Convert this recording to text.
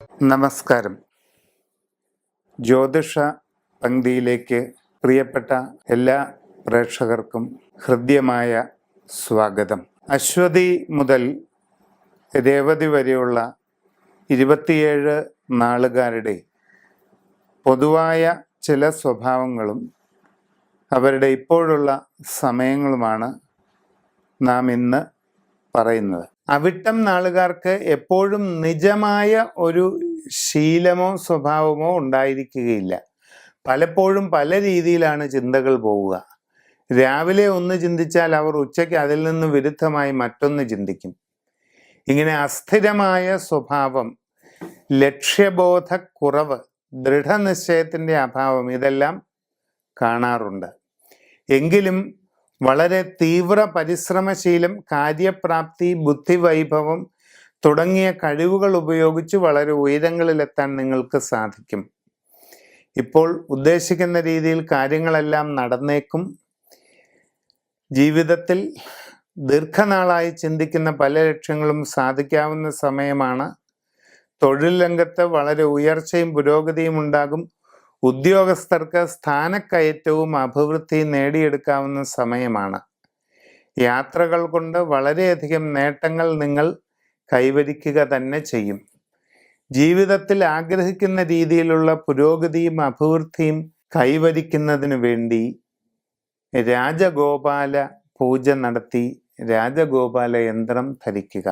നമസ്കാരം. ജ്യോതിഷ പങ്ക്തിയിലേക്ക് പ്രിയപ്പെട്ട എല്ലാ പ്രേക്ഷകർക്കും ഹൃദ്യമായ സ്വാഗതം. അശ്വതി മുതൽ രേവതി വരെയുള്ള 27 നാളുകാരുടെ പൊതുവായ ചില സ്വഭാവങ്ങളും അവരുടെ ഇപ്പോഴുള്ള സമയങ്ങളുമാണ് നാം ഇന്ന് പറയുന്നത്. അവിട്ടം നാളുകാർക്ക് എപ്പോഴും നിജമായ ഒരു ശീലമോ സ്വഭാവമോ ഉണ്ടായിരിക്കുകയില്ല. പലപ്പോഴും പല രീതിയിലാണ് ചിന്തകൾ പോവുക. രാവിലെ ഒന്ന് ചിന്തിച്ചാൽ അവർ ഉച്ചയ്ക്ക് അതിൽ നിന്ന് വിരുദ്ധമായി മറ്റൊന്ന് ചിന്തിക്കും. ഇങ്ങനെ അസ്ഥിരമായ സ്വഭാവം, ലക്ഷ്യബോധക്കുറവ്, ദൃഢനിശ്ചയത്തിൻ്റെ അഭാവം ഇതെല്ലാം കാണാറുണ്ട്. എങ്കിലും വളരെ തീവ്ര പരിശ്രമശീലം, കാര്യപ്രാപ്തി, ബുദ്ധിവൈഭവം തുടങ്ങിയ കഴിവുകൾ ഉപയോഗിച്ച് വളരെ ഉയരങ്ങളിലെത്താൻ നിങ്ങൾക്ക് സാധിക്കും. ഇപ്പോൾ ഉദ്ദേശിക്കുന്ന രീതിയിൽ കാര്യങ്ങളെല്ലാം നടന്നേക്കും. ജീവിതത്തിൽ ദീർഘനാളായി ചിന്തിക്കുന്ന പല ലക്ഷ്യങ്ങളും സാധിക്കാവുന്ന സമയമാണ്. തൊഴിൽ രംഗത്ത് വളരെ ഉയർച്ചയും പുരോഗതിയും ഉണ്ടാകും. ഉദ്യോഗസ്ഥർക്ക് സ്ഥാനക്കയറ്റവും അഭിവൃദ്ധിയും നേടിയെടുക്കാവുന്ന സമയമാണ്. യാത്രകൾ കൊണ്ട് വളരെയധികം നേട്ടങ്ങൾ നിങ്ങൾ കൈവരിക്കുക തന്നെ ചെയ്യും. ജീവിതത്തിൽ ആഗ്രഹിക്കുന്ന രീതിയിലുള്ള പുരോഗതിയും അഭിവൃദ്ധിയും കൈവരിക്കുന്നതിന് വേണ്ടി രാജഗോപാല പൂജ നടത്തി രാജഗോപാല യന്ത്രം ധരിക്കുക.